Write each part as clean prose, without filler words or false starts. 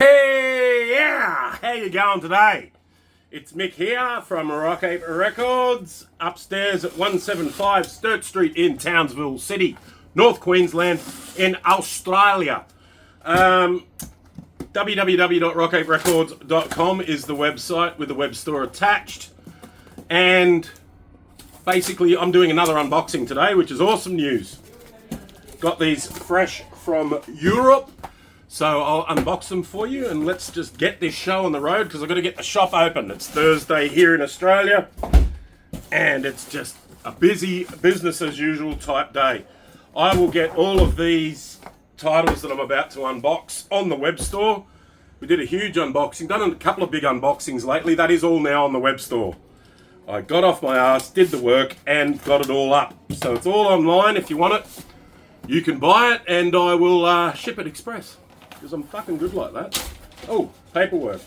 Hey, yeah! How you going today? It's Mick here from Rock Ape Records, upstairs at 175 Sturt Street in Townsville City, North Queensland in Australia. www.rockaperecords.com is the website with the web store attached. And basically I'm doing another unboxing today, which is awesome news. Got these fresh from Europe. So I'll unbox them for you and let's just get this show on the road because I've got to get the shop open. It's Thursday here in Australia and it's just a busy business as usual type day. I will get all of these titles that I'm about to unbox on the web store. We did a huge unboxing, done a couple of big unboxings lately. That is all now on the web store. I got off my ass, did the work and got it all up. So it's all online. If you want it, you can buy it and I will ship it express. Because I'm fucking good like that. Oh, paperwork.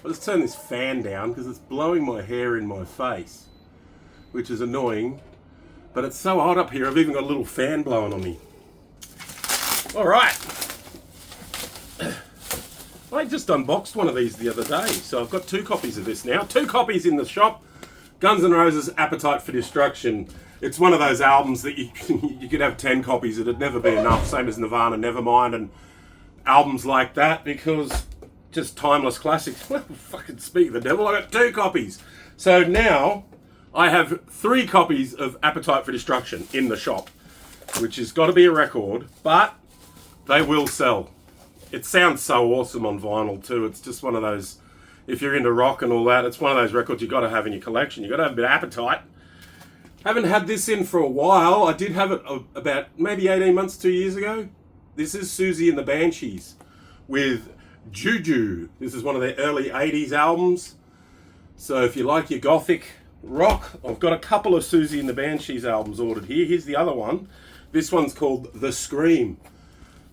Let's turn this fan down because it's blowing my hair in my face, which is annoying. But it's so hot up here, I've even got a little fan blowing on me. All right. I just unboxed one of these the other day, so I've got 2 copies of this now. 2 copies in the shop. Guns N' Roses' Appetite for Destruction. It's one of those albums that you could have 10 copies. It'd never be enough. Same as Nirvana, Nevermind, and albums like that, because just timeless classics. Well, fucking speak the devil, I got 2 copies. So now I have 3 copies of Appetite for Destruction in the shop, which has got to be a record, but they will sell. It sounds so awesome on vinyl too. It's just one of those, if you're into rock and all that, it's one of those records you got to have in your collection. You got to have a bit of appetite. Haven't had this in for a while. I did have it about maybe 18 months, 2 years ago. This is Susie and the Banshees with Juju. This is one of their early 80s albums. So if you like your gothic rock, I've got a couple of Susie and the Banshees albums ordered here. Here's the other one. This one's called The Scream.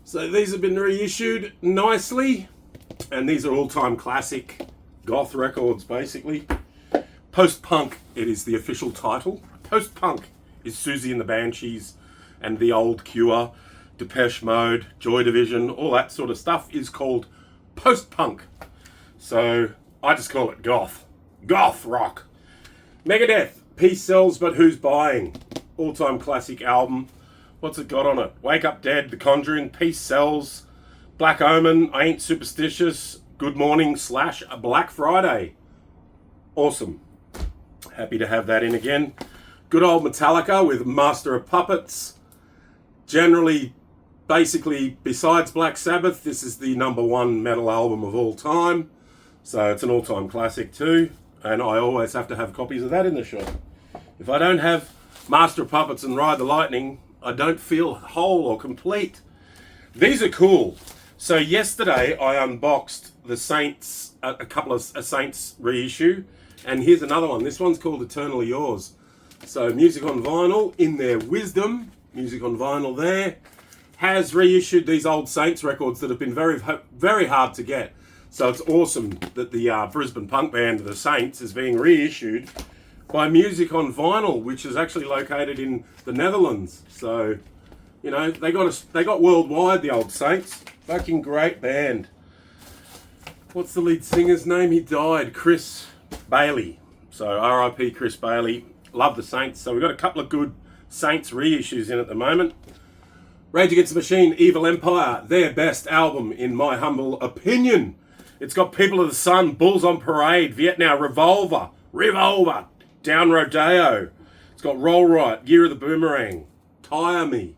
So these have been reissued nicely. And these are all-time classic goth records, basically. Post-punk, it is the official title. Post-punk is Susie and the Banshees and The Old Cure. Depeche Mode, Joy Division, all that sort of stuff is called post-punk. So I just call it goth. Goth rock. Megadeth, Peace Sells But Who's Buying? All-time classic album. What's it got on it? Wake Up Dead, The Conjuring, Peace Sells, Black Omen, I Ain't Superstitious, Good Morning / a Black Friday. Awesome. Happy to have that in again. Good old Metallica with Master of Puppets. Generally, basically, besides Black Sabbath, this is the #1 metal album of all time. So it's an all-time classic too. And I always have to have copies of that in the shop. If I don't have Master of Puppets and Ride the Lightning, I don't feel whole or complete. These are cool. So yesterday I unboxed the Saints, a couple of Saints reissue. And here's another one. This one's called Eternally Yours. So Music on Vinyl, in their wisdom, Music on Vinyl there, has reissued these old Saints records that have been very, very hard to get. So it's awesome that the Brisbane punk band, the Saints, is being reissued by Music on Vinyl, which is actually located in the Netherlands. So, you know, they got worldwide, the old Saints. Fucking great band. What's the lead singer's name? He died, Chris Bailey. So R.I.P. Chris Bailey. Love the Saints. So we've got a couple of good Saints reissues in at the moment. Rage Against the Machine, Evil Empire, their best album in my humble opinion. It's got People of the Sun, Bulls on Parade, Vietnam, Revolver, Down Rodeo. It's got Roll Right, Year of the Boomerang, Tire Me.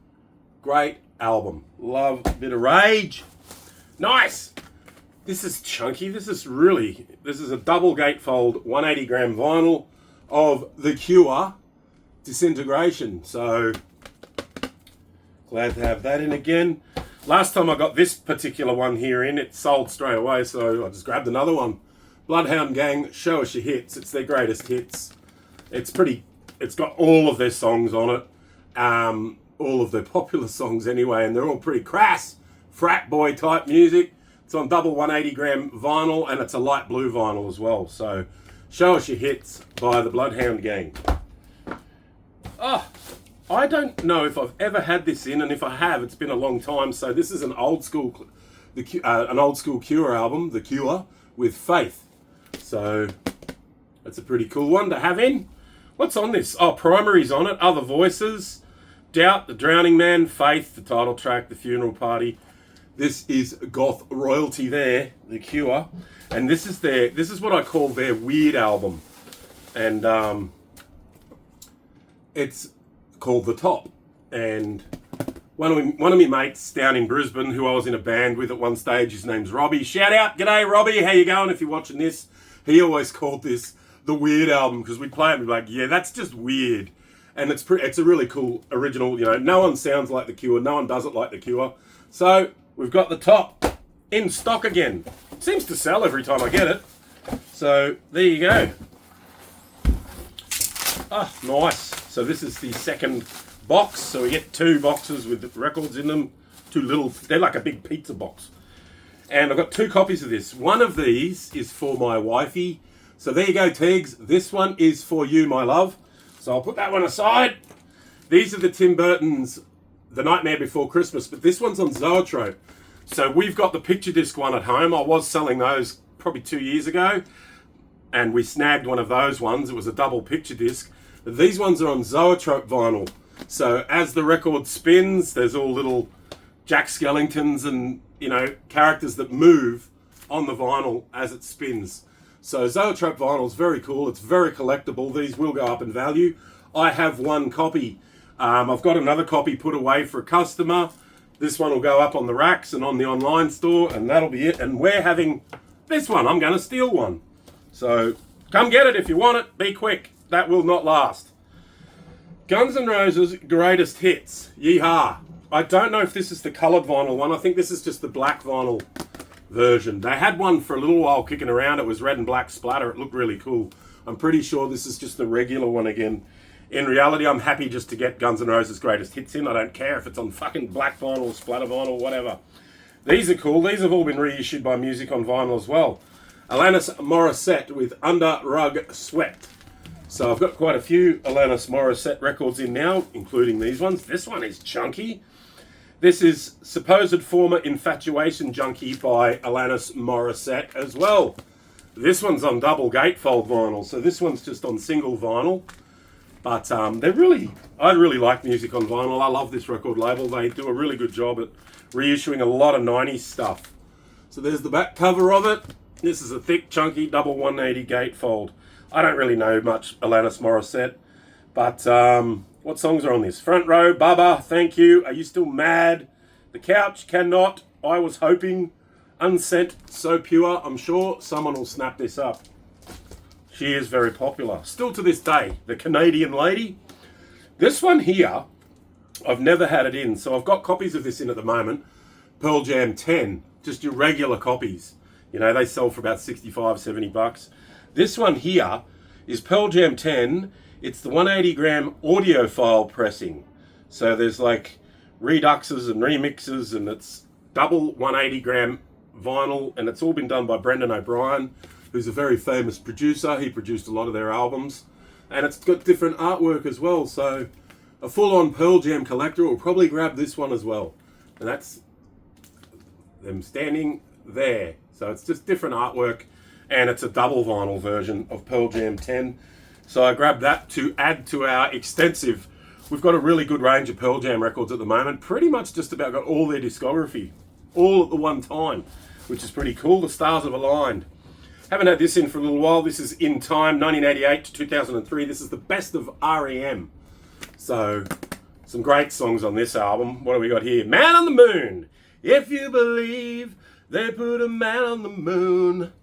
Great album. Love a bit of Rage. Nice. This is chunky. This is a double gatefold 180 gram vinyl of The Cure, Disintegration. So glad to have that in again. Last time I got this particular one here in, it sold straight away, so I just grabbed another one. Bloodhound Gang, Show Us Your Hits. It's their greatest hits. It's got all of their songs on it. All of their popular songs anyway, and they're all pretty crass. Frat boy type music. It's on double 180 gram vinyl, and it's a light blue vinyl as well. So Show Us Your Hits by the Bloodhound Gang. Oh, I don't know if I've ever had this in, and if I have, it's been a long time. So this is an old school an old school Cure album, The Cure, with Faith. So that's a pretty cool one to have in. What's on this? Oh, Primary's on it. Other Voices, Doubt, The Drowning Man, Faith, the title track, The Funeral Party. This is Goth royalty there, The Cure, and this is what I call their weird album, and it's called The Top. And one of my mates down in Brisbane, who I was in a band with at one stage, his name's Robbie. Shout out, g'day Robbie, how you going? If you're watching this, he always called this the weird album because we'd play it and be like, yeah, that's just weird. And it's a really cool original. You know, no one sounds like The Cure, no one does it like The Cure. So we've got The Top in stock again. Seems to sell every time I get it. So there you go. Ah, nice. So this is the second box. So we get 2 boxes with records in them. 2 little, they're like a big pizza box. And I've got 2 copies of this. One of these is for my wifey. So there you go, Tegs. This one is for you, my love. So I'll put that one aside. These are the Tim Burton's The Nightmare Before Christmas, but this one's on Zoetrope. So we've got the picture disc one at home. I was selling those probably 2 years ago, and we snagged one of those ones. It was a double picture disc. But these ones are on Zoetrope vinyl. So as the record spins, there's all little Jack Skellingtons and, you know, characters that move on the vinyl as it spins. So Zoetrope vinyl is very cool. It's very collectible. These will go up in value. I have 1 copy. I've got another copy put away for a customer. This one will go up on the racks and on the online store, and that'll be it. And we're having this one. I'm going to steal one. So come get it if you want it. Be quick. That will not last. Guns N' Roses Greatest Hits. Yeehaw. I don't know if this is the coloured vinyl one. I think this is just the black vinyl version. They had one for a little while kicking around. It was red and black splatter. It looked really cool. I'm pretty sure this is just the regular one again. In reality, I'm happy just to get Guns N' Roses Greatest Hits in. I don't care if it's on fucking black vinyl, splatter vinyl, whatever. These are cool. These have all been reissued by Music on Vinyl as well. Alanis Morissette with Under Rug Sweat. So I've got quite a few Alanis Morissette records in now, including these ones. This one is chunky. This is Supposed Former Infatuation Junkie by Alanis Morissette as well. This one's on double gatefold vinyl, so this one's just on single vinyl. But I really like Music on Vinyl. I love this record label. They do a really good job at reissuing a lot of 90s stuff. So there's the back cover of it. This is a thick, chunky, double 180 gatefold. I don't really know much Alanis Morissette, but what songs are on this? Front Row, Bubba, Thank You, Are You Still Mad? The Couch, Cannot, I Was Hoping, Unsent, So Pure. I'm sure someone will snap this up. She is very popular. Still to this day, the Canadian lady. This one here, I've never had it in, so I've got copies of this in at the moment. Pearl Jam 10, just your regular copies. You know, they sell for about 65, 70 bucks. This one here is Pearl Jam 10. It's the 180 gram audiophile pressing. So there's like reduxes and remixes, and it's double 180 gram vinyl, and it's all been done by Brendan O'Brien, who's a very famous producer. He produced a lot of their albums. And it's got different artwork as well. So a full-on Pearl Jam collector will probably grab this one as well. And that's them standing there. So it's just different artwork. And it's a double vinyl version of Pearl Jam 10. So I grabbed that to add to our extensive. We've got a really good range of Pearl Jam records at the moment. Pretty much just about got all their discography. All at the one time. Which is pretty cool. The stars have aligned. Haven't had this in for a little while. This is In Time, 1988 to 2003. This is the best of REM. So, some great songs on this album. What do we got here? Man on the Moon. If you believe they put a man on the moon.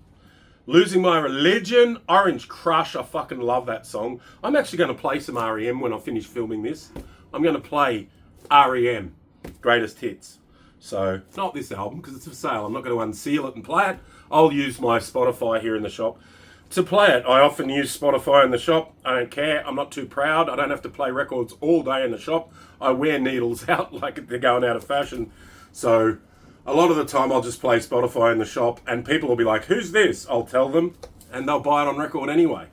Losing My Religion. Orange Crush. I fucking love that song. I'm actually going to play some REM when I finish filming this. I'm going to play REM. Greatest Hits. So, not this album because it's for sale. I'm not going to unseal it and play it. I'll use my Spotify here in the shop to play it. I often use Spotify in the shop. I don't care. I'm not too proud. I don't have to play records all day in the shop. I wear needles out like they're going out of fashion. So a lot of the time I'll just play Spotify in the shop and people will be like, who's this? I'll tell them and they'll buy it on record anyway.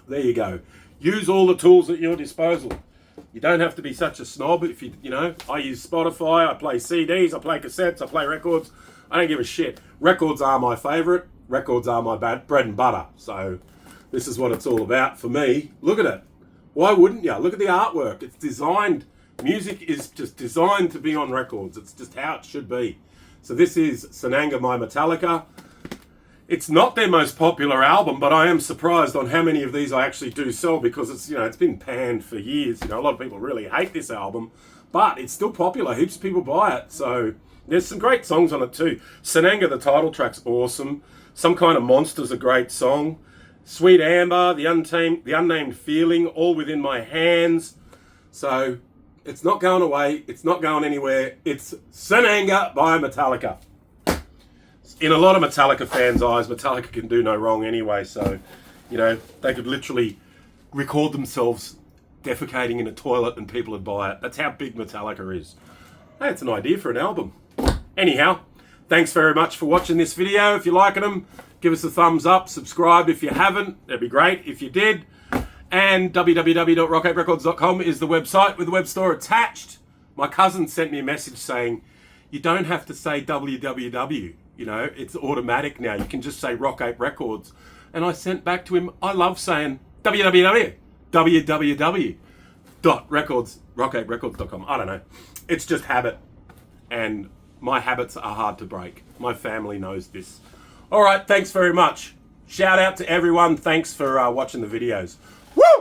There you go. Use all the tools at your disposal. You don't have to be such a snob if you know, I use Spotify, I play CDs, I play cassettes, I play records. I don't give a shit. Records are my favourite. Records are my bread and butter. So this is what it's all about for me. Look at it. Why wouldn't you? Look at the artwork. It's designed. Music is just designed to be on records. It's just how it should be. So this is Sananga by Metallica. It's not their most popular album, but I am surprised on how many of these I actually do sell, because it's, you know, it's been panned for years. You know, a lot of people really hate this album, but it's still popular. Heaps of people buy it. So there's some great songs on it too. Sananga, the title track's awesome. Some Kind of Monster's a great song. Sweet Amber, the Unnamed Feeling, All Within My Hands. So it's not going away. It's not going anywhere. It's Sananga by Metallica. In a lot of Metallica fans' eyes, Metallica can do no wrong anyway. So, you know, they could literally record themselves defecating in a toilet and people would buy it. That's how big Metallica is. Hey, it's an idea for an album. Anyhow, thanks very much for watching this video. If you're liking them, give us a thumbs up. Subscribe if you haven't. That'd be great if you did. And www.rockaperecords.com is the website with the web store attached. My cousin sent me a message saying, you don't have to say www. You know, it's automatic now. You can just say Rock Ape Records. And I sent back to him, I love saying www.rockaperecords.com. I don't know. It's just habit. And my habits are hard to break. My family knows this. All right, thanks very much. Shout out to everyone. Thanks for watching the videos. Woo!